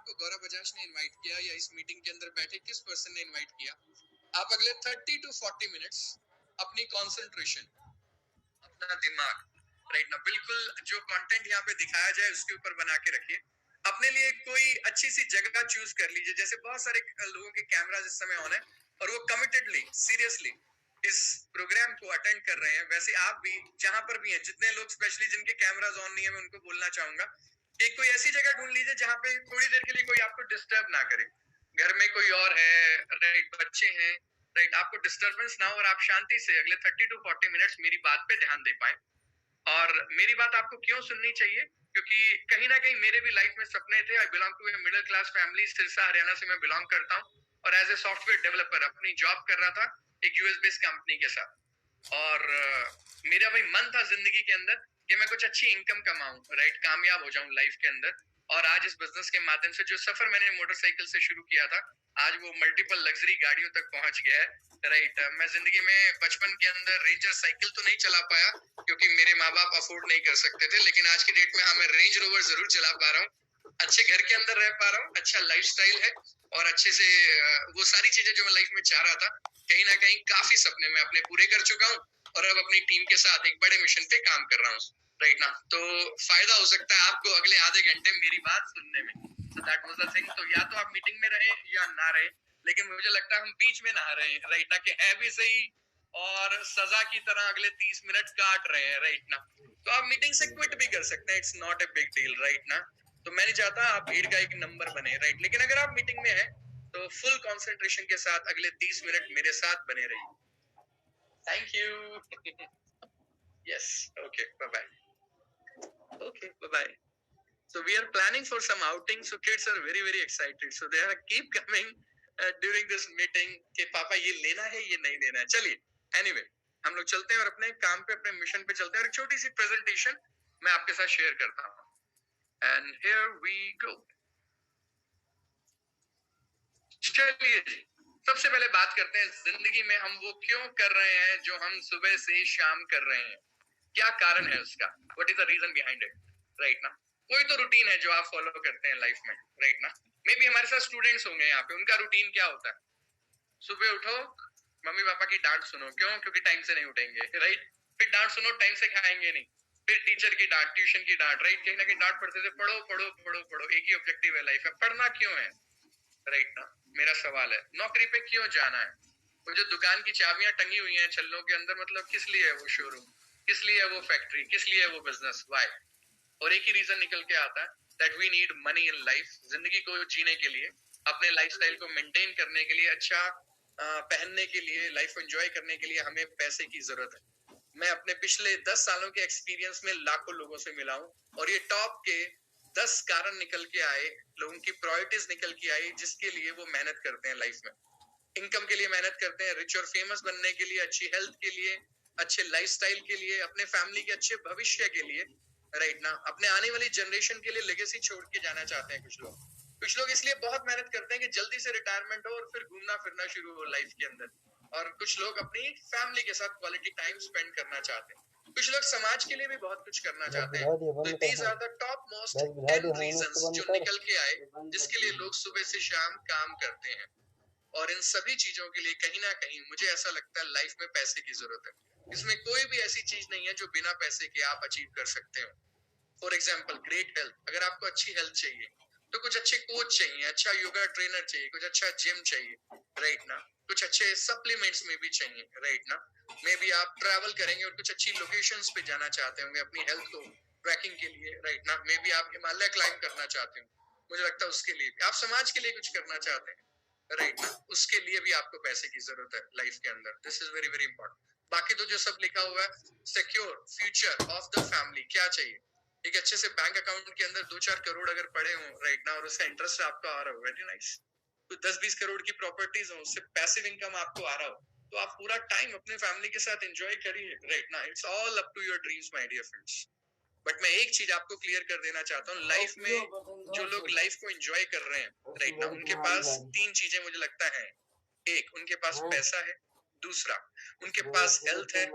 आपको गौरव बजाज ने इनवाइट किया या इस मीटिंग के अंदर बैठे किस पर्सन ने इनवाइट किया, आप अगले 30 to 40 मिनट्स अपनी कंसंट्रेशन, अपना दिमाग राइट ना बिल्कुल जो कंटेंट यहाँ पे दिखाया जाए उसके ऊपर बना के रखिए। अपने लिए कोई अच्छी सी जगह चूज कर लीजिए, जैसे बहुत सारे लोगों के कैमरा इस समय ऑन है और वो कमिटेडली सीरियसली इस प्रोग्राम को अटेंड कर रहे हैं, वैसे आप भी जहां पर भी हैं, जितने लोग स्पेशली जिनके कैमराज ऑन नहीं है, मैं उनको बोलना चाहूंगा कि कोई ऐसी जगह ढूंढ लीजिए जहां पे थोड़ी देर के लिए कोई आपको डिस्टर्ब ना करे। घर में कोई और है राइट, बच्चे हैं राइट, आपको डिस्टर्बेंस ना हो और आप शांति से अगले 30 to 40 मिनट्स मेरी बात पे ध्यान दे पाए। और मेरी बात आपको क्यों सुननी चाहिए, क्योंकि कहीं ना कहीं मेरे भी लाइफ में सपने थे। I belong to a middle class family, Sirsa Haryana से मैं बिलोंग करता हूँ और एज ए सॉफ्टवेयर डेवलपर अपनी जॉब कर रहा था एक यूएस बेस्ड कंपनी के साथ। और मेरा भाई मन था जिंदगी के अंदर कि मैं कुछ अच्छी इनकम कमाऊं राइट, कामयाब हो जाऊं लाइफ के अंदर। और आज इस बिजनेस के माध्यम से जो सफर मैंने मोटरसाइकिल से शुरू किया था, आज वो मल्टीपल लग्जरी गाड़ियों तक पहुंच गया है राइट। मैं जिंदगी में बचपन के अंदर रेंजर साइकिल तो नहीं चला पाया क्योंकि मेरे माँ बाप अफोर्ड नहीं कर सकते थे, लेकिन आज की डेट में हाँ मैं रेंज रोवर जरूर चला पा रहा हूँ, अच्छे घर के अंदर रह पा रहा हूँ, अच्छा लाइफस्टाइल है और अच्छे से वो सारी चीजें जो मैं लाइफ में चाह रहा था, कहीं ना कहीं काफी सपने मैं अपने पूरे कर चुका हूँ और अब अपनी टीम के साथ एक बड़े मिशन पे काम कर रहा हूँ राइट ना। तो फायदा हो सकता है आपको अगले आधे घंटे मेरी बात सुनने में। So that was the thing। तो या तो आप मीटिंग में रहे या ना रहे, लेकिन मुझे लगता है हम बीच में ना रहे राइट ना, कि है भी सही और सजा की तरह अगले 30 मिनट काट रहे हैं राइट ना। तो आप मीटिंग से क्विट भी कर सकते हैं, it's not a big deal right ना। तो मैं नहीं चाहता आप भीड़ का एक नंबर बने राइट, लेकिन अगर आप मीटिंग में हैं तो फुल कंसंट्रेशन के साथ अगले 30 मिनट मेरे साथ बने रहिए। Thank you. Yes, okay, bye bye. Okay, bye-bye. So we are planning for some outing. So kids are very, very excited. So they are keep coming during this meeting कि पापा ये लेना है, ये नहीं लेना है। चलिए, anyway, हम लोग चलते हैं और अपने काम पे, अपने मिशन पे चलते हैं। और एक छोटी सी प्रेजेंटेशन मैं आपके साथ शेयर करता हूँ। And here we go. चलिए, सबसे पहले बात करते हैं जिंदगी में हम वो क्यों कर रहे हैं जो हम सुबह से शाम कर रहे हैं, क्या कारण है उसका, what is the reason behind it right ना। कोई तो रूटीन है जो आप फॉलो करते हैं लाइफ में राइट ना। मे बी हमारे साथ स्टूडेंट्स होंगे यहाँ पे, उनका रूटीन क्या होता है, सुबह उठो, मम्मी पापा की डांट सुनो, क्यों, क्योंकि टाइम से नहीं उठेंगे राइट, फिर डांट सुनो, टाइम से खाएंगे नहीं, फिर टीचर की डांट, ट्यूशन की डांट राइट, कहीं ना कहीं डांट पढ़ते थे, पढ़ो पढ़ो पढ़ो पढ़ो, एक ही ऑब्जेक्टिव है लाइफ में, पढ़ना क्यों है राइट ना। मेरा सवाल है, नौकरी पे क्यों जाना है, वो जो दुकान की चाबियां टंगी हुई हैं छल्लों के अंदर, मतलब किस लिए है वो शोरूम, किस लिए है वो फैक्ट्री, किस लिए है वो बिजनेस, व्हाई। और एक ही रीजन निकल के आता है, that we need money in life. जिंदगी को जीने के लिए, अपने लाइफस्टाइल को मेंटेन करने के लिए, अच्छा पहनने के लिए, लाइफ को एंजॉय करने के लिए हमें पैसे की जरूरत है। मैं अपने पिछले 10 सालों के एक्सपीरियंस में लाखों लोगों से मिला हूं और ये टॉप के 10 कारण निकल के आए, लोगों की प्रायोरिटीज निकल के आई जिसके लिए वो मेहनत करते हैं लाइफ में। इनकम के लिए मेहनत करते हैं, रिच और फेमस बनने के लिए, अच्छी हेल्थ के लिए, अच्छे लाइफस्टाइल के लिए, अपने फैमिली के अच्छे भविष्य के लिए राइट ना, अपने आने वाली जनरेशन के लिए लेगेसी छोड़ के जाना चाहते हैं कुछ लोग इसलिए बहुत मेहनत करते हैं कि जल्दी से रिटायरमेंट हो और फिर घूमना फिरना शुरू हो लाइफ के अंदर। और कुछ लोग अपनी फैमिली के साथ क्वालिटी टाइम स्पेंड करना चाहते हैं, कुछ लोग समाज के लिए भी बहुत कुछ करना चाहते हैं। तो these are the top most 10 reasons जो निकल के आए जिसके लिए लोग सुबह से शाम काम करते हैं। और इन सभी चीजों के लिए कहीं ना कहीं मुझे ऐसा लगता है लाइफ में पैसे की जरूरत है। इसमें कोई भी ऐसी चीज नहीं है जो बिना पैसे के आप अचीव कर सकते हो। फॉर एग्जाम्पल ग्रेट हेल्थ, अगर आपको अच्छी हेल्थ चाहिए तो कुछ अच्छे कोच चाहिए, अच्छा योगा ट्रेनर चाहिए, कुछ अच्छा जिम चाहिए राइट ना, कुछ अच्छे सप्लीमेंट्स में भी चाहिए राइट ना। मे बी आप ट्रैवल करेंगे और कुछ अच्छी लोकेशंस पे जाना चाहते होंगे अपनी हेल्थ को ट्रैकिंग के लिए राइट ना। मे बी आप हिमालय क्लाइंब करना चाहते हो, मुझे लगता है उसके लिए भी आप समाज के लिए कुछ करना चाहते हैं राइट ना, उसके लिए भी आपको पैसे की जरूरत है लाइफ के अंदर। This is very very important. बाकी तो जो सब लिखा हुआ है, secure future of the family, क्या चाहिए, एक अच्छे से बैंक अकाउंट के अंदर 2-4 करोड़ अगर पड़े हो राइट ना और उसका इंटरेस्ट आपको आ रहा हो, वेरी नाइस। तो 10-20 करोड़ की प्रॉपर्टीज हो, उससे पैसिव इनकम आपको आ रहा हो, तो आप पूरा टाइम अपने फैमिली के साथ एंजॉय करिए राइट ना। It's all up to your dreams my dear friends. But मैं एक चीज आपको क्लियर कर देना चाहता हूँ, लाइफ में जो लोग लाइफ को एंजॉय कर रहे हैं राइट ना, उनके पास 3 चीजें मुझे लगता है। एक, उनके पास पैसा है, दूसरा उनके पास हेल्थ है,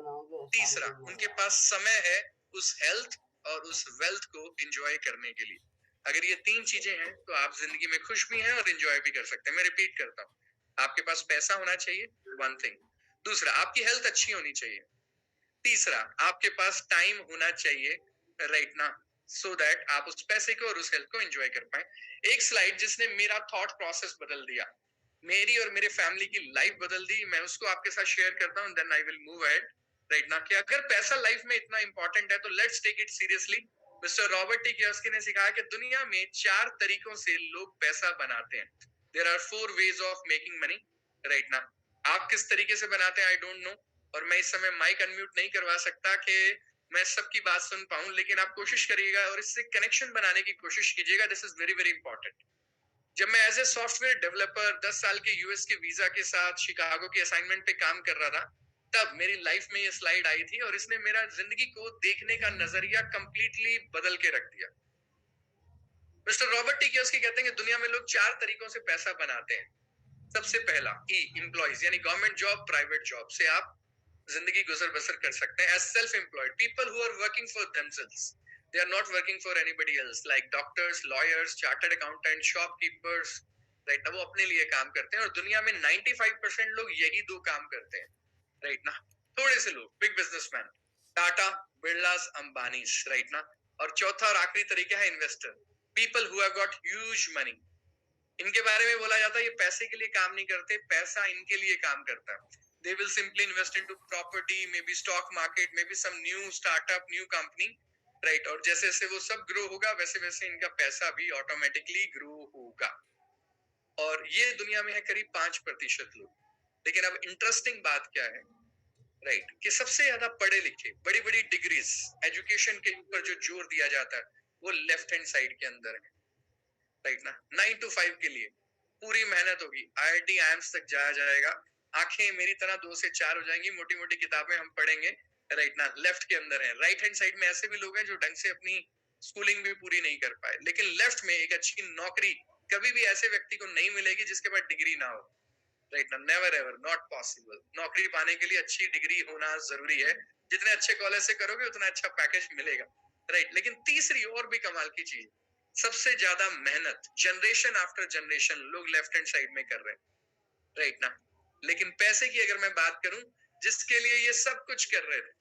तीसरा उनके पास समय है उस हेल्थ और उस वेल्थ को एंजॉय करने के लिए। अगर ये 3 चीजें हैं तो आप जिंदगी में खुश भी हैं और एंजॉय भी कर सकते हैं। मैं रिपीट करता हूँ, आपके पास पैसा होना चाहिए, वन थिंग। दूसरा, आपकी हेल्थ अच्छी होनी चाहिए। तीसरा, आपके पास टाइम होना चाहिए, राइट ना, सो दैट आप उस पैसे को और उस हेल्थ को एंजॉय कर पाए। एक स्लाइड जिसने मेरा थॉट प्रोसेस बदल दिया, मेरी और मेरे फैमिली की लाइफ बदल दी, मैं उसको आपके साथ शेयर करता हूँ, then I will move ahead, right ना। कि अगर पैसा लाइफ में इतना इंपॉर्टेंट है तो let's take it seriously. Mister Robert T Kiyosaki ने सिखाया कि दुनिया में 4 तरीकों से लोग पैसा बनाते हैं। There are 4 ways of making money, right ना। आप किस तरीके से बनाते हैं आई डोंट नो, और मैं इस समय माइक अनम्यूट नहीं करवा सकता कि मैं सबकी बात सुन पाऊं, लेकिन आप कोशिश करिएगा और इससे कनेक्शन बनाने की कोशिश कीजिएगा। This is very very important. जब मैं एज ए सॉफ्टवेयर डेवलपर 10 साल के यूएस के वीजा के साथ शिकागो की असाइनमेंट पे काम कर रहा था, तब मेरी लाइफ में ये स्लाइड आई थी और इसने मेरा जिंदगी को देखने का नजरिया कंप्लीटली बदल के रख दिया। मिस्टर रॉबर्ट टी कियोसाकी कहते हैं कि दुनिया में लोग 4 तरीकों से पैसा बनाते हैं। सबसे पहला, एम्प्लॉइज, यानी गवर्नमेंट जॉब, प्राइवेट जॉब से आप जिंदगी गुजर बसर कर सकते हैं। As self employed, people who are working for themselves, they are not working for anybody else, like doctors, lawyers, chartered accountant, shopkeepers, right ना, वो अपने लिए काम करते हैं। और दुनिया में 95% लोग यही 2 काम करते हैं, राइट ना। थोड़े से लोग बिग बिजनेसमैन, टाटा, बिरलास, अंबानीस, राइट ना। और चौथा और आखिरी तरीका है investor, people who have got huge money. इनके बारे में बोला जाता है ये पैसे के लिए काम नहीं करते, पैसा इनके लिए काम करता है। They will simply invest into property, maybe stock market, maybe some new startup, new company, right? और जैसे जैसे वो सब ग्रो होगा वैसे वैसे इनका पैसा भी ऑटोमेटिकली ग्रो होगा। और ये दुनिया में है करीब 5% लोग। लेकिन अब इंटरेस्टिंग बात क्या है, राइट, कि सबसे ज्यादा पढ़े लिखे, बड़ी बड़ी डिग्रीज, एजुकेशन के ऊपर जो जोर दिया जाता है वो लेफ्ट हैंड साइड के अंदर है, राइट ना। 9 to 5 के लिए पूरी मेहनत होगी, IIT आईएम्स तक जाया जाएगा, आंखें मेरी तरह 2 से 4 हो जाएंगी, मोटी मोटी किताबें हम पढ़ेंगे, राइट ना। लेफ्ट के अंदर है। राइट हैंड साइड में ऐसे भी लोग हैं जो ढंग से अपनी स्कूलिंग भी पूरी नहीं कर पाए, लेकिन लेफ्ट में एक अच्छी नौकरी कभी भी ऐसे व्यक्ति को नहीं मिलेगी जिसके पास डिग्री ना हो, राइट ना। Never ever, not possible. नौकरी पाने के लिए अच्छी डिग्री होना जरूरी है, जितने अच्छे कॉलेज से करोगे उतना अच्छा पैकेज मिलेगा, राइट। लेकिन तीसरी और भी कमाल की चीज, सबसे ज्यादा मेहनत जनरेशन आफ्टर जनरेशन लोग लेफ्ट हैंड साइड में कर रहे हैं, राइट ना। लेकिन पैसे की अगर मैं बात करूं, जिसके लिए ये सब कुछ कर रहे थे,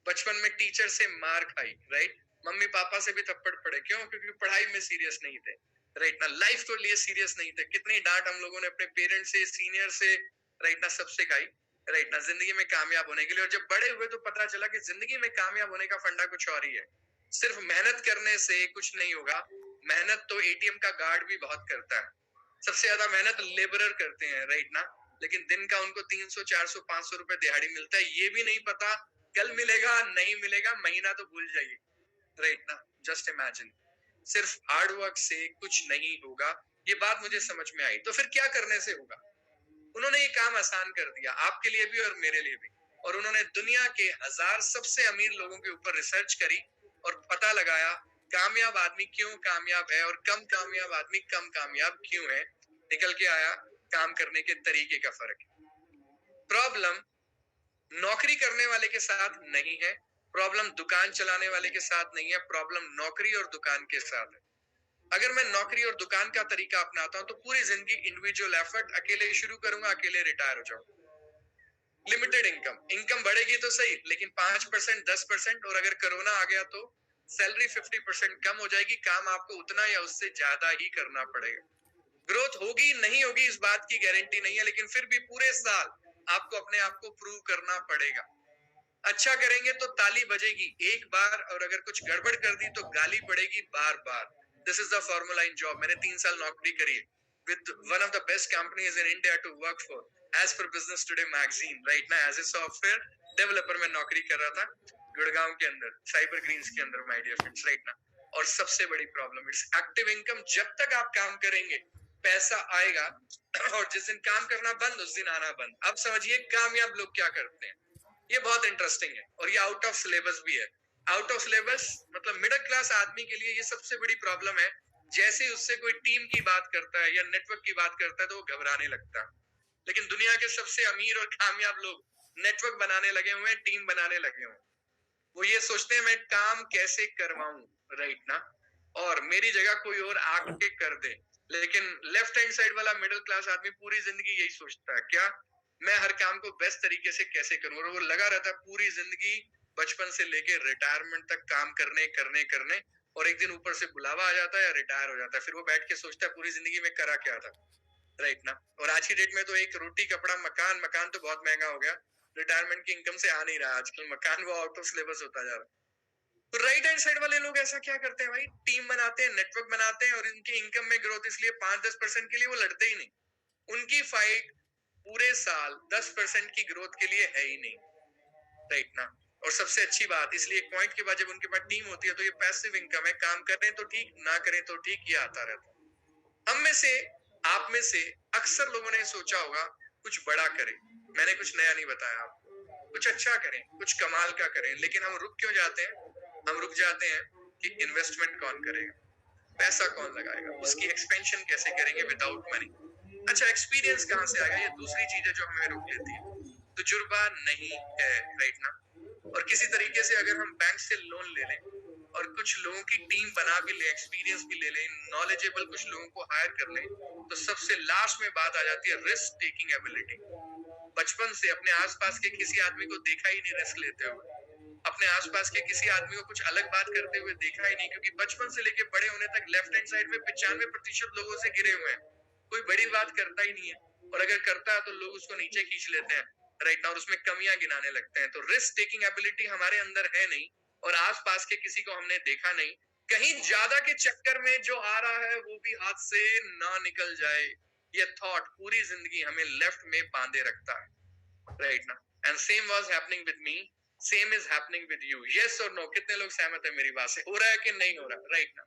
बचपन में टीचर से मार खाई, राइट, मम्मी पापा से भी थप्पड़ पड़े, क्यों? क्योंकि पढ़ाई में सीरियस नहीं थे, राइट ना। लाइफ को लिए सीरियस नहीं थे। कितनी डांट हम लोगों ने अपने पेरेंट्स से, सीनियर से, राइट ना, सबसे खाई, राइट ना, जिंदगी में कामयाब होने के लिए। और जब बड़े हुए तो पता चला कि जिंदगी में कामयाब होने का फंडा कुछ और ही है। सिर्फ मेहनत करने से कुछ नहीं होगा। मेहनत तो एटीएम का गार्ड भी बहुत करता है, सबसे ज्यादा मेहनत लेबरर करते हैं, राइट ना। लेकिन दिन का उनको 300, 400, 500 रुपए दिहाड़ी मिलता है, ये भी नहीं पता कल मिलेगा नहीं मिलेगा, महीना तो भूल जाइए, राइट ना। जस्ट इमेजिन, सिर्फ हार्ड वर्क से कुछ नहीं होगा। ये बात मुझे समझ में आई। तो फिर क्या करने से होगा? उन्होंने ये काम आसान कर दिया, आपके लिए भी और मेरे लिए भी। और उन्होंने दुनिया के 1000 सबसे अमीर लोगों के ऊपर रिसर्च करी और पता लगाया कामयाब आदमी क्यों कामयाब है और कम कामयाब आदमी कम कामयाब क्यों है। निकल के आया काम करने के तरीके का फर्क है। प्रॉब्लम नौकरी करने वाले के साथ नहीं है, प्रॉब्लम दुकान चलाने वाले के साथ नहीं है, प्रॉब्लम नौकरी और दुकान के साथ है। अगर मैं नौकरी और दुकान का तरीका अपनाता हूं तो पूरी जिंदगी इंडिविजुअल एफर्ट, अकेले शुरू करूंगा, अकेले रिटायर हो जाऊंगा। लिमिटेड इनकम बढ़ेगी तो सही, लेकिन 5%, 10%, और अगर कोरोना आ गया तो सैलरी 50% कम हो जाएगी। काम आपको उतना या उससे ज्यादा ही करना पड़ेगा। ग्रोथ होगी नहीं होगी इस बात की गारंटी नहीं है, लेकिन फिर भी पूरे साल आपको अपने आप को प्रूव करना पड़ेगा। अच्छा करेंगे तो ताली बजेगी एक बार, और अगर कुछ गड़बड़ कर दी तो गाली पड़ेगी बार बार। This is the formula in job. मैंने 3 साल नौकरी करी with one of the best companies in India to work for, as per business today magazine, right ना। एज ए सॉफ्टवेयर डेवलपर मैं नौकरी कर रहा था गुड़गांव के अंदर, साइबर ग्रीन्स के अंदर, माय डियर फ्रेंड्स, राइट ना। और सबसे बड़ी प्रॉब्लम इट्स एक्टिव इनकम। जब तक आप काम करेंगे पैसा आएगा, और जिस दिन काम करना बंद उस दिन आना बंद। अब समझिए कामयाब लोग क्या करते हैं। ये बहुत इंटरेस्टिंग है और ये आउट ऑफ सिलेबस भी है। आउट ऑफ सिलेबस मतलब मिडिल क्लास आदमी के लिए ये सबसे बड़ी प्रॉब्लम है। जैसे उससे कोई टीम की बात करता है या नेटवर्क की बात करता है तो वो घबराने लगता है। लेकिन दुनिया के सबसे अमीर और कामयाब लोग नेटवर्क बनाने लगे हुए हैं, टीम बनाने लगे हुए हैं। वो ये सोचते हैं मैं काम कैसे करवाऊं, राइट ना। और मेरी जगह कोई और आके कर दे। लेकिन लेफ्ट हैंड साइड वाला मिडिल क्लास आदमी पूरी जिंदगी यही सोचता है, क्या मैं हर काम को बेस्ट तरीके से कैसे करूं, और वो लगा रहता है पूरी जिंदगी बचपन से लेके रिटायरमेंट तक काम करने करने करने, और एक दिन ऊपर से बुलावा आ जाता है या रिटायर हो जाता है, फिर वो बैठ के सोचता है पूरी जिंदगी में करा क्या था, राइट ना। और आज की डेट में तो एक रोटी कपड़ा मकान, मकान तो बहुत महंगा हो गया, रिटायरमेंट की इनकम से आ नहीं रहा आजकल मकान, वो आउट ऑफ सिलेबस होता जा रहा है। तो राइट हैंड साइड वाले लोग ऐसा क्या करते हैं भाई, टीम बनाते हैं, नेटवर्क बनाते हैं, और इनकी इनकम में ग्रोथ इसलिए 5-10% के लिए वो लड़ते ही नहीं। उनकी फाइट पूरे साल 10% की ग्रोथ के लिए है ही नहीं, राइट ना। और सबसे अच्छी बात, इसलिए एक पॉइंट के बाद जब उनके पास टीम होती है तो ये पैसिव इनकम है, काम करें तो ठीक, ना करें तो ठीक, ये आता रहता है। हम में से, आप में से अक्सर लोगों ने सोचा होगा कुछ बड़ा करें, मैंने कुछ नया नहीं बताया आपको, कुछ अच्छा करें, कुछ कमाल का करें, लेकिन हम रुक क्यों जाते हैं? हम रुक जाते हैं कि इन्वेस्टमेंट कौन करेगा, पैसा कौन लगाएगा, उसकी एक्सपेंशन कैसे करेंगे विदाउट मनी, अच्छा एक्सपीरियंस कहां से आएगा, ये दूसरी चीज है जो हमें रोक लेती है। तजुर्बा नहीं है, राइट ना। और किसी तरीके से अगर हम बैंक से लोन ले लें और कुछ लोगों की टीम बना भी ले, एक्सपीरियंस भी ले लें, नॉलेजेबल कुछ लोगों को हायर कर लें, तो सबसे लास्ट में बात आ जाती है रिस्क टेकिंग एबिलिटी। बचपन से अपने आसपास के किसी आदमी को देखा ही नहीं रिस्क लेते हुए, अपने आसपास के किसी आदमी को कुछ अलग बात करते हुए देखा ही नहीं, क्योंकि बचपन से लेके बड़े होने तक लेफ्ट हैंड साइड में 95% लोगों से गिरे हुए हैं, कोई बड़ी बात करता ही नहीं है, और अगर करता है तो लोग उसको नीचे खींच लेते हैं, राइट ना, और उसमें कमियां गिनाने लगते हैं। तो रिस्क टेकिंग एबिलिटी हमारे अंदर है नहीं, और आसपास के किसी को हमने देखा नहीं। कहीं ज्यादा के चक्कर में जो आ रहा है वो भी हाथ से ना निकल जाए, ये थॉट पूरी जिंदगी हमें लेफ्ट में बांधे रखता है, राइट ना। And same was happening with me, same is happening with you. Yes और नो, कितने लोग सहमत है मेरी बात से? हो रहा है कि नहीं हो रहा, राइट ना।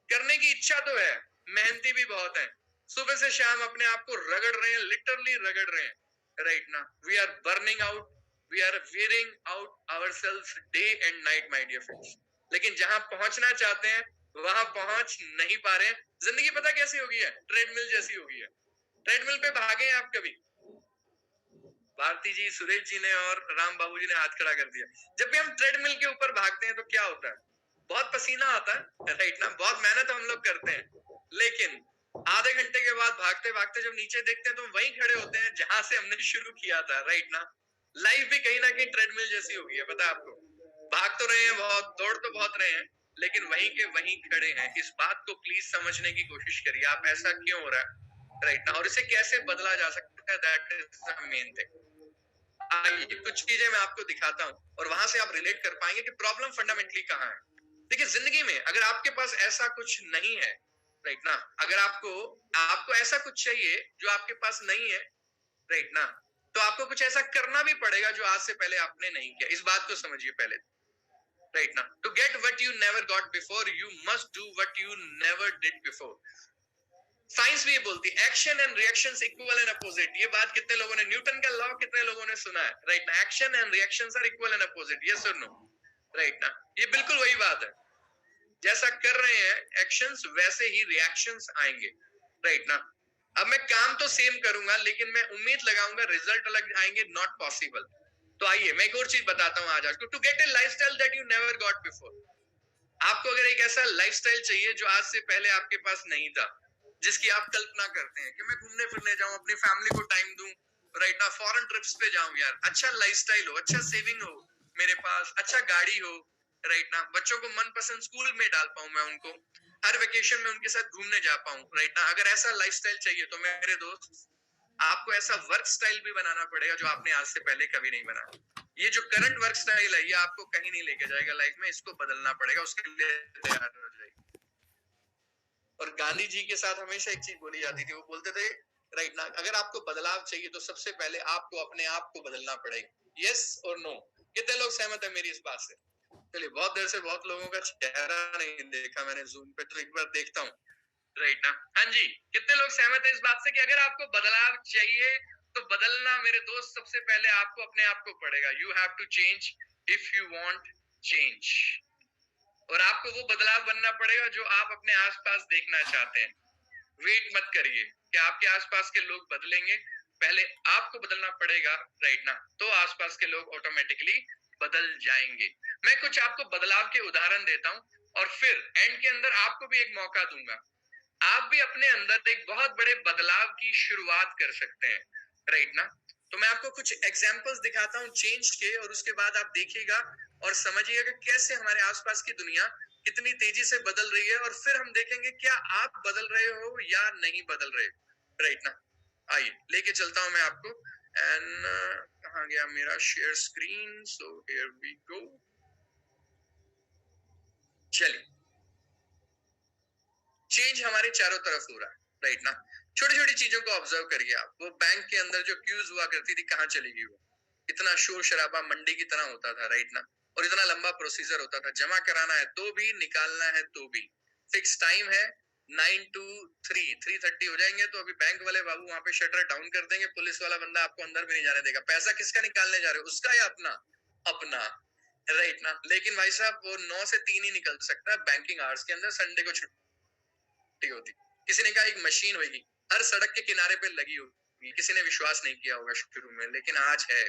करने की इच्छा तो है, मेहनती भी बहुत है, सुबह से शाम अपने आप को रगड़ रहे हैं, लिटरली रगड़ रहे हैं, राइट ना। We are burning out, we are wearing out ourselves day and night my dear friends. लेकिन जहां पहुंचना चाहते हैं वहां पहुंच नहीं पा रहे हैं। जिंदगी पता कैसी हो गई है? ट्रेडमिल जैसी हो गई है। ट्रेडमिल पे भागे हैं आप कभी? भारती जी, सुरेश जी ने और राम बाबू जी ने हाथ खड़ा कर दिया। जब भी हम ट्रेडमिल के ऊपर भागते हैं तो क्या होता है? बहुत पसीना आता है, राइट ना, बहुत मेहनत हम लोग करते हैं, लेकिन आधे घंटे के बाद भागते भागते जब नीचे देखते हैं तो वहीं खड़े होते हैं जहां से हमने शुरू किया था, राइट ना। लाइफ भी कहीं ना कहीं ट्रेडमिल जैसी हो गई है, पता है आपको। भाग तो रहे हैं बहुत, दौड़ तो बहुत रहे हैं, लेकिन वहीं के वहीं खड़े हैं। इस बात को प्लीज समझने की कोशिश करिए, आप ऐसा क्यों हो रहा है, राइट ना, और इसे कैसे बदला जा सकता है, that is the main thing. आइए कुछ चीजें मैं आपको दिखाता हूँ और वहां से आप रिलेट कर पाएंगे कि प्रॉब्लम फंडामेंटली कहाँ है। देखिए, जिंदगी में अगर आपके पास ऐसा कुछ नहीं है, राइट ना, अगर आपको आपको ऐसा कुछ चाहिए जो आपके पास नहीं है, राइट ना, तो आपको कुछ ऐसा करना भी पड़ेगा जो आज से पहले आपने नहीं किया। इस बात को समझिए पहले, राइट ना। To get what you never got before, you must do what you never did before. Science भी ये बोलती है action and reactions equal and opposite. ये बात कितने लोगों ने, न्यूटन का लॉ कितने लोगों ने सुना है, राइट ना। Action and reactions are equal and opposite, yes और नो, राइट ना। ये बिल्कुल वही बात है, जैसा कर रहे हैं एक्शंस वैसे ही रिएक्शंस आएंगे, राइट ना। अब मैं काम तो सेम करूंगा लेकिन मैं उम्मीद लगाऊंगा रिजल्ट अलग आएंगे, नॉट पॉसिबल। तो आइए मैं एक और चीज बताता हूं आज आपको। To get a lifestyle that you never got before, आपको अगर एक ऐसा लाइफस्टाइल चाहिए जो आज से पहले आपके पास नहीं था, जिसकी आप कल्पना करते हैं कि मैं घूमने फिरने जाऊं, अपनी फैमिली को टाइम दूं, राइट ना, फॉरेन ट्रिप्स पे जाऊं, यार अच्छा लाइफस्टाइल हो, अच्छा सेविंग हो मेरे पास, अच्छा गाड़ी हो, राइट ना, बच्चों को मनपसंद स्कूल में डाल पाऊं, मैं उनको हर वेकेशन में उनके साथ घूमने जा पाऊं, राइट ना। अगर ऐसा लाइफस्टाइल चाहिए तो मेरे दोस्त, आपको ऐसा वर्क स्टाइल भी बनाना पड़ेगा जो आपने आज से पहले कभी नहीं बनाया। ये जो करंट वर्क स्टाइल है ये आपको कहीं नहीं लेके जाएगा लाइफ में, इसको बदलना पड़ेगा, उसके लिए तैयार हो जाइए। और गांधी जी के साथ हमेशा एक चीज बोली जाती थी, वो बोलते थे, राइट ना, अगर आपको बदलाव चाहिए तो सबसे पहले आपको अपने आप को बदलना पड़ेगा। यस और नो, कितने लोग सहमत है मेरी इस बात से? चलिए, बहुत देर से बहुत लोगों का चेहरा नहीं देखा मैंने जूम पे, तो एक बार देखता हूँ, राइट ना। हाँ जी, कितने लोग सहमत है इस बात से कि अगर आपको बदलाव चाहिए तो बदलना मेरे दोस्त सबसे पहले आपको अपने आप को पड़ेगा। You have to change if you want change. और आपको वो बदलाव बनना पड़ेगा जो आप अपने आसपास देखना चाहते हैं। वेट मत करिए कि आपके आसपास के लोग बदलेंगे, पहले आपको बदलना पड़ेगा, राइट ना, तो आसपास के लोग ऑटोमेटिकली बदल जाएंगे। मैं कुछ आपको बदलाव के उदाहरण देता हूं और फिर एंड के अंदर आपको भी एक मौका दूंगा, आप भी अपने अंदर एक बहुत बड़े बदलाव की शुरुआत कर सकते हैं, राइट ना। तो मैं आपको कुछ एग्जांपल्स दिखाता हूँ चेंज के, और उसके बाद आप देखिएगा और समझिएगा कि कैसे हमारे आसपास की दुनिया कितनी तेजी से बदल रही है, और फिर हम देखेंगे क्या आप बदल रहे हो या नहीं बदल रहे, राइट ना। आइए लेके चलता हूं मैं आपको। एंड कहाँ गया मेरा share screen, so here we go. चलिए, चेंज हमारे चारों तरफ हो रहा है, राइट ना। छोटी छोटी चीजों को ऑब्जर्व करिए आप। वो बैंक के अंदर जो क्यूज हुआ करती थी, कहाँ चली गई वो? इतना शोर शराबा मंडी की तरह होता था, राइट ना। और इतना लंबा प्रोसीजर होता था, जमा कराना है तो भी, निकालना है तो भी। फिक्स टाइम है 9 to 3:30 हो जाएंगे तो अभी बैंक वाले बाबू वहां पे शटर डाउन कर देंगे, पुलिस वाला बंदा आपको अंदर भी नहीं जाने देगा। पैसा किसका निकालने जा रहे हो, उसका या अपना? अपना, राइट ना। लेकिन भाई साहब वो 9 से 3 ही निकल सकता है बैंकिंग आवर्स के अंदर, संडे को छुट्टी होती। किसी ने कहा एक मशीन होगी, हर सड़क के किनारे पे लगी होगी, किसी ने विश्वास नहीं किया होगा शुरू में, लेकिन आज है।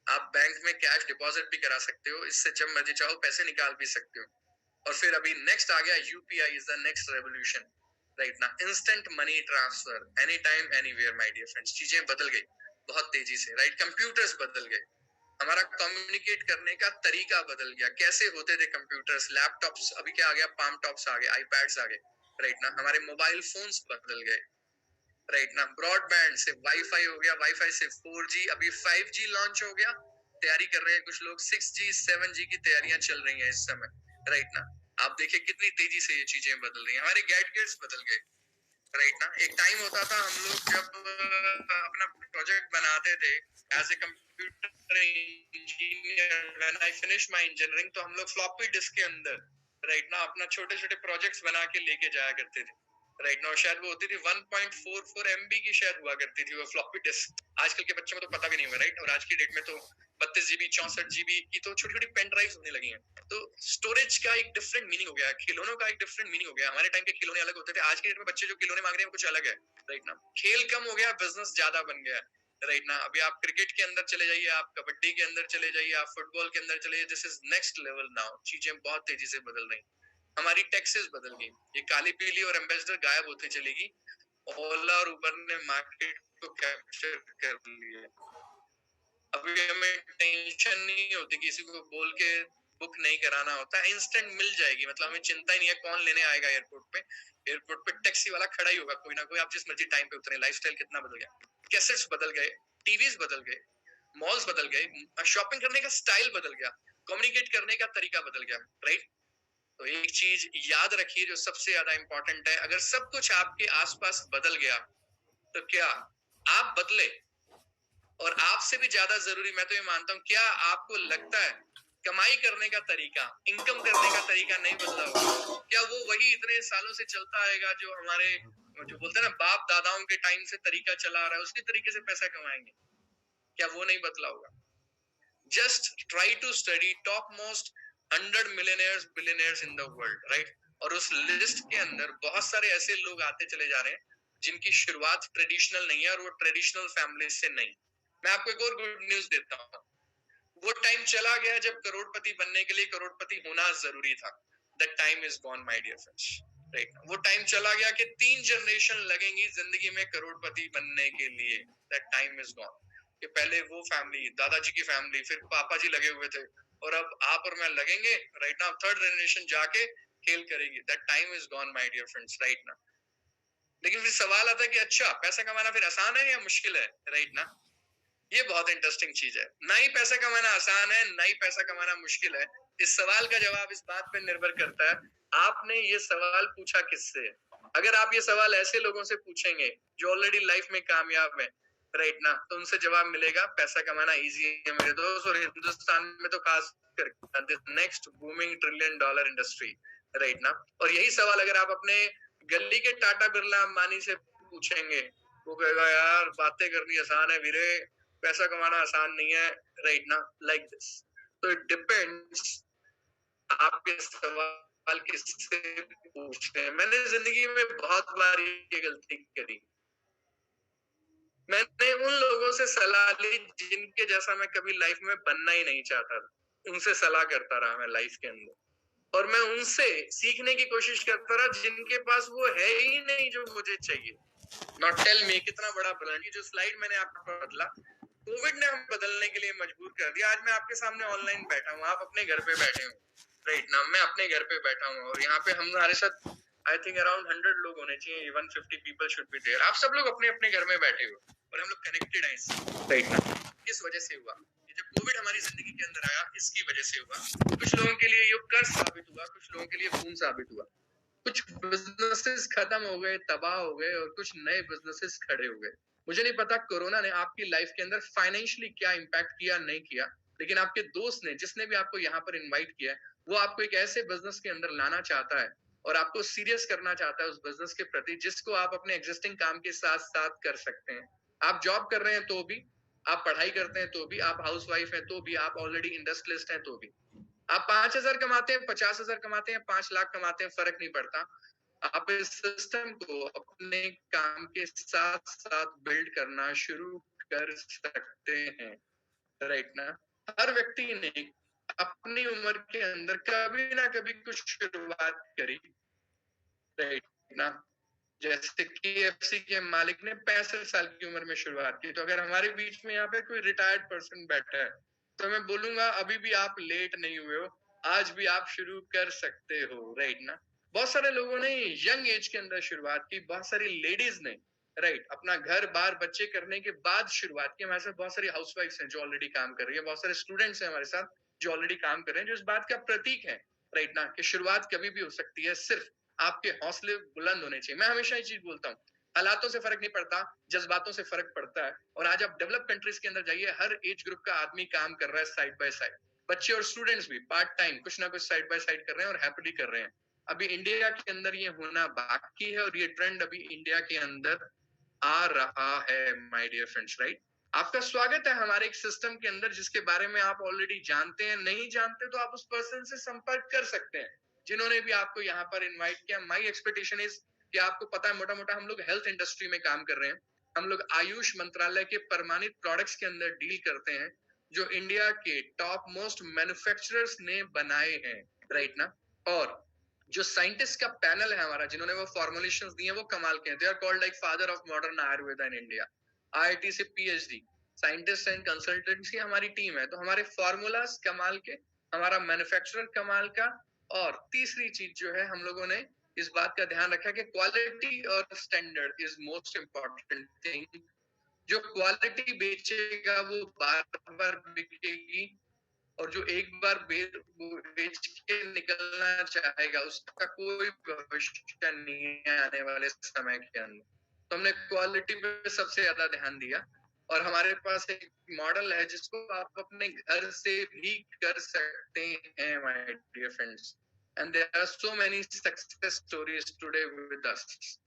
आप बैंक में कैश डिपॉजिट भी करा सकते हो, इससे जब मर्जी चाहो पैसे निकाल भी सकते हो। और फिर अभी नेक्स्ट आ गया UPI is the next revolution, right ना। Instant money transfer any time anywhere my dear friends. चीजें बदल गई बहुत तेजी से, राइट। कंप्यूटर्स बदल गए, हमारा कम्युनिकेट करने का तरीका बदल गया। कैसे होते थे कंप्यूटर्स, लैपटॉप्स, अभी क्या आ गया, पाम टॉप्स आ गए, आईपैड्स आ गए, राइट ना। हमारे मोबाइल फोन्स बदल गए, राइट ना। ब्रॉडबैंड से वाईफाई हो गया, वाईफाई से 4G, अभी 5G लॉन्च हो गया, तैयारी कर रहे हैं कुछ लोग, 6G 7G की तैयारियां चल रही हैं इस समय, राइट ना। आप देखिए कितनी तेजी से ये चीजें बदल रही हैं, हमारे गैजेट्स बदल गए, राइट ना। एक टाइम होता था हम लोग जब अपना प्रोजेक्ट बनाते थे as a computer engineer, when I finish my engineering, तो हम लोग फ्लॉपी डिस्क के अंदर, राइट ना, अपना छोटे छोटे प्रोजेक्ट्स बना के लेके जाया करते थे, राइट ना। शायद वो होती थी 1.44 MB की, शायद हुआ करती थी वो फ्लॉपी डिस्क। आजकल के बच्चों को तो पता भी नहीं होगा, राइट। और आज की डेट में तो 32 GB 64 GB की तो छोटी छोटी पेन ड्राइव होने लगी हैं। तो स्टोरेज का एक डिफरेंट मीनिंग हो गया, खिलौनों का एक डिफरेंट मीनिंग हो गया। हमारे टाइम के खिलौने अलग होते थे, आज की डेट में बच्चे जो खिलौने मांग रहे हैं कुछ अलग है, राइट ना। खेल कम हो गया, बिजनेस ज्यादा बन गया, राइट ना। अभी आप क्रिकेट के अंदर चले जाइए, आप कबड्डी के अंदर चले जाइए, आप फुटबॉल के अंदर चले जाइए, this is next level now. चीजें बहुत तेजी से बदल रही, हमारी टैक्सेस बदल गई। ये काली पीली और एम्बेसडर गायब होती चलेगी, ओला और उबर ने मार्केट को कैप्चर कर लिया। अभी हमें टेंशन नहीं होती, किसी को बोल के बुक नहीं कराना होता, इंस्टेंट मिल जाएगी। मतलब हमें चिंता ही नहीं है कौन लेने आएगा एयरपोर्ट पे। एयरपोर्ट पे टैक्सी वाला खड़ा ही होगा कोई ना कोई, आप जिस मर्जी टाइम पे उतरे। लाइफस्टाइल कितना बदल गया, कैसेट्स बदल गए, टीवीज बदल गए, मॉल्स बदल गए, शॉपिंग करने का स्टाइल बदल गया, कम्युनिकेट करने का तरीका बदल गया, राइट। तो एक चीज याद रखिए जो सबसे ज्यादा इंपॉर्टेंट है, अगर सब कुछ आपके आसपास बदल गया तो क्या आप बदले? और आपसे भी ज्यादा जरूरी मैं तो ये मानता हूं, क्या आपको लगता है कमाई करने का तरीका, इनकम करने का तरीका नहीं बदला होगा? क्या वो वही इतने सालों से चलता आएगा जो हमारे, जो बोलते हैं ना, बाप दादाओं के टाइम से तरीका चला आ रहा है, उसी तरीके से पैसा कमाएंगे? क्या वो नहीं बदला होगा? Just try to study top most 100 millionaires billionaires in the world, right. और उस लिस्ट के अंदर बहुत सारे ऐसे लोग आते चले जा रहे हैं जिनकी शुरुआत ट्रेडिशनल नहीं है, और वो ट्रेडिशनल फैमिली से नहीं। मैं आपको एक और गुड न्यूज देता हूँ, वो टाइम चला गया जब करोड़पति बनने के लिए करोड़पति होना जरूरी था। That time is gone my dear friends, right. वो टाइम चला गया कि 3 जनरेशन लगेंगी जिंदगी में करोड़पति बनने के लिए। दैट टाइम इज गॉन, कि पहले वो फैमिली, दादाजी की फैमिली, फिर पापा जी लगे हुए थे, और अब आप और मैं लगेंगे, राइट ना। 3rd जनरेशन जाके खेल करेगी। That time is gone my dear friends, right ना। लेकिन फिर सवाल आता है कि अच्छा पैसा कमाना फिर आसान है या मुश्किल है, राइट ना। ये बहुत इंटरेस्टिंग चीज है, ना ही पैसा कमाना आसान है, ना ही पैसा कमाना मुश्किल है। इस सवाल का जवाब इस बात पे निर्भर करता है आपने ये सवाल पूछा किससे। अगर आप ये सवाल ऐसे लोगों से पूछेंगे जो ऑलरेडी लाइफ में कामयाब है, राइट ना, तो उनसे जवाब मिलेगा पैसा कमाना इजी है मेरे दोस्त। और हिंदुस्तान में तो खास कर next booming $1 trillion industry, right ना। और यही सवाल अगर आप अपने गली के टाटा बिरला अंबानी से पूछेंगे, वो कहेगा यार बातें करनी आसान है वीरे, पैसा कमाना आसान नहीं है, राइट ना, लाइक दिस। तो इट डिपेंड्स आपके सवाल किससे पूछते हैं। मैंने जिंदगी में बहुत बार ये गलती करी, मैंने उन लोगों से सलाह ली जिनके जैसा मैं कभी लाइफ में बनना ही नहीं चाहता था, उनसे सलाह करता रहा मैं लाइफ के अंदर। और मैं उनसे सीखने की कोशिश करता रहा जिनके पास वो है ही नहीं जो मुझे चाहिए। नॉट टेल मी, कितना बड़ा ब्रांड। जो स्लाइड मैंने आपको बदला, कोविड ने हम बदलने के लिए मजबूर कर दिया। आज मैं आपके सामने ऑनलाइन बैठा हूँ, आप अपने घर पे बैठे हो, राइट ना। मैं अपने घर पे बैठा हूँ और यहाँ पे हमारे साथ आई थिंक अराउंड 100 लोग होने चाहिए, 150 पीपल शुड बी देयर। आप सब लोग अपने अपने घर में बैठे हो और हम लोग कनेक्टेड हैं इससे, राइट ना। किस वजह से हुआ? ये जब कोविड हमारी जिंदगी के अंदर आया, इसकी वजह से हुआ। कुछ लोगों के लिए ये कर्ज साबित हुआ, कुछ लोगों के लिए खून साबित हुआ। कुछ बिजनेसेस खत्म हो गए, तबाह हो गए, और कुछ नए बिजनेसेस खड़े हो गए। मुझे नहीं पता कोरोना ने आपकी लाइफ के अंदर फाइनेंशियली क्या इम्पैक्ट किया, नहीं किया, लेकिन आपके दोस्त ने, जिसने भी आपको यहाँ पर इनवाइट किया है, वो आपको एक ऐसे बिजनेस के अंदर लाना चाहता है और आपको सीरियस करना चाहता है उस बिजनेस के प्रति, जिसको आप अपने एग्जिस्टिंग काम के साथ साथ कर सकते हैं। आप जॉब कर रहे हैं तो भी, आप पढ़ाई करते हैं तो भी, आप हाउस वाइफ है तो भी, आप ऑलरेडी इंडस्ट्रियलिस्ट हैं तो भी, आप 5,000 कमाते हैं, 50,000 कमाते हैं, 5 लाख कमाते हैं, फर्क नहीं पड़ता। आप इस सिस्टम को अपने काम के साथ साथ बिल्ड करना शुरू कर सकते हैं, राइट ना। हर व्यक्ति ने अपनी उम्र के अंदर कभी ना कभी कुछ शुरुआत करी, राइट ना। जैसे KFC के मालिक ने 65 साल की उम्र में शुरुआत की। तो अगर हमारे बीच में यहाँ पे कोई रिटायर्ड पर्सन बैठा है, तो मैं बोलूंगा अभी भी आप लेट नहीं हुए हो, आज भी आप शुरू कर सकते हो, राइट ना। बहुत सारे लोगों ने यंग एज के अंदर शुरुआत की, बहुत सारी लेडीज ने, राइट, अपना घर बार बच्चे करने के बाद शुरुआत की। हमारे साथ बहुत सारी हाउसवाइफ्स हैं जो ऑलरेडी काम कर रही है, बहुत सारे स्टूडेंट्स हैं हमारे साथ जो ऑलरेडी काम कर रहे हैं, जो इस बात का प्रतीक है, राइट ना, कि शुरुआत कभी भी हो सकती है। सिर्फ आपके हौसले बुलंद होने चाहिए। मैं हमेशा ये चीज बोलता हूँ, हालातों से फर्क नहीं पड़ता, जज्बातों से फर्क पड़ता है। और आज आप डेवलप कंट्रीज के अंदर जाइए, हर एज ग्रुप का आदमी काम कर रहा है साइड बाय साइड। बच्चे और स्टूडेंट्स भी पार्ट टाइम कुछ ना कुछ साइड बाय साइड कर रहे हैं और हैप्पीली कर रहे हैं। अभी इंडिया के अंदर ये होना बाकी है और ये ट्रेंड अभी इंडिया के अंदर आ रहा है, माय डियर फ्रेंड्स, राइट। आपका स्वागत है हमारे एक सिस्टम के अंदर जिसके बारे में आप ऑलरेडी जानते हैं। नहीं जानते तो आप उस पर्सन से संपर्क कर सकते हैं जिन्होंने भी आपको यहाँ पर इनवाइट किया। माय एक्सपेक्टेशन इज कि आपको पता है, मोटा मोटा हम लोग हेल्थ इंडस्ट्री में काम कर रहे हैं, हम लोग आयुष मंत्रालय के प्रमाणित प्रोडक्ट्स के अंदर डील करते हैं जो इंडिया के टॉप मोस्ट मैन्युफैक्चरर्स ने बनाए हैं, राइट ना। और जो साइंटिस्ट का पैनल है हमारा, जिन्होंने वो फॉर्मुलेशंस दिए हैं, वो कमाल के हैं। They are called like father of modern Ayurveda in India. IIT से PhD साइंटिस्ट एंड कंसल्टेंट्स की हमारी टीम है। तो हमारे फॉर्मूलाज कमाल के, हमारा मैन्युफैक्चरर कमाल का, और तीसरी चीज जो है, हम लोगों ने इस बात का ध्यान रखा कि क्वालिटी और standard is most important thing. जो क्वालिटी बेचेगा वो बार बार बिकेगी, और जो एक बार बेच के निकलना चाहेगा उसका कोई भविष्य नहीं है आने वाले समय के अंदर। तो हमने क्वालिटी पे सबसे ज्यादा ध्यान दिया, और हमारे पास एक मॉडल है जिसको आप अपने घर से भी कर सकते हैं, my dear friends. And there are so many success stories today with us.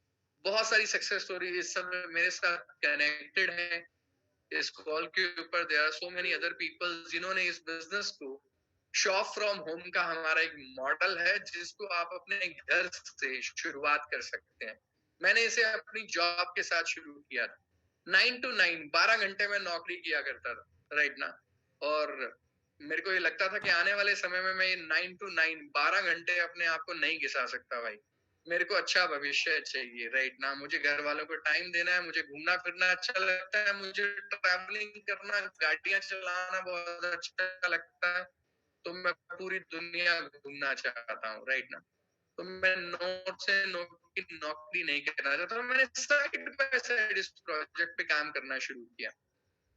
बहुत सारी सक्सेस स्टोरी इस समय मेरे साथ कनेक्टेड है इस कॉल के ऊपर। There are so many other people जिन्होंने इस बिजनेस को, शॉप फ्रॉम होम का हमारा एक मॉडल है जिसको आप अपने घर से शुरुआत कर सकते हैं। मैंने इसे अपनी जॉब के साथ शुरू किया था। 9 to 9 12 घंटे में नौकरी किया करता था, राइट ना। और मेरे को ये लगता था कि आने वाले समय में मैं 9 to 9 12 घंटे अपने आप को नहीं घिसा सकता भाई। मेरे को अच्छा भविष्य चाहिए, राइट ना। मुझे घर वालों को टाइम देना है, मुझे घूमना फिरना अच्छा लगता है, मुझे ट्रैवलिंग करना, गाड़ियां चलाना बहुत अच्छा लगता है। तो मैं पूरी दुनिया घूमना चाहता हूँ, राइट ना। तो मैं नोट से नौकरी नहीं करना चाहता। मैंने साइड बाय साइड इस प्रोजेक्ट पे काम करना शुरू किया,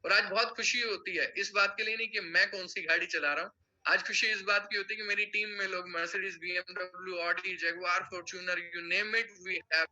और आज बहुत खुशी होती है इस बात के लिए, नहीं कि मैं कौन सी गाड़ी चला रहा हूँ। आज खुशी इस बात की होती है कि मेरी टीम में लोग Mercedes, BMW, Audi, Jaguar, Fortuner, you name it, we have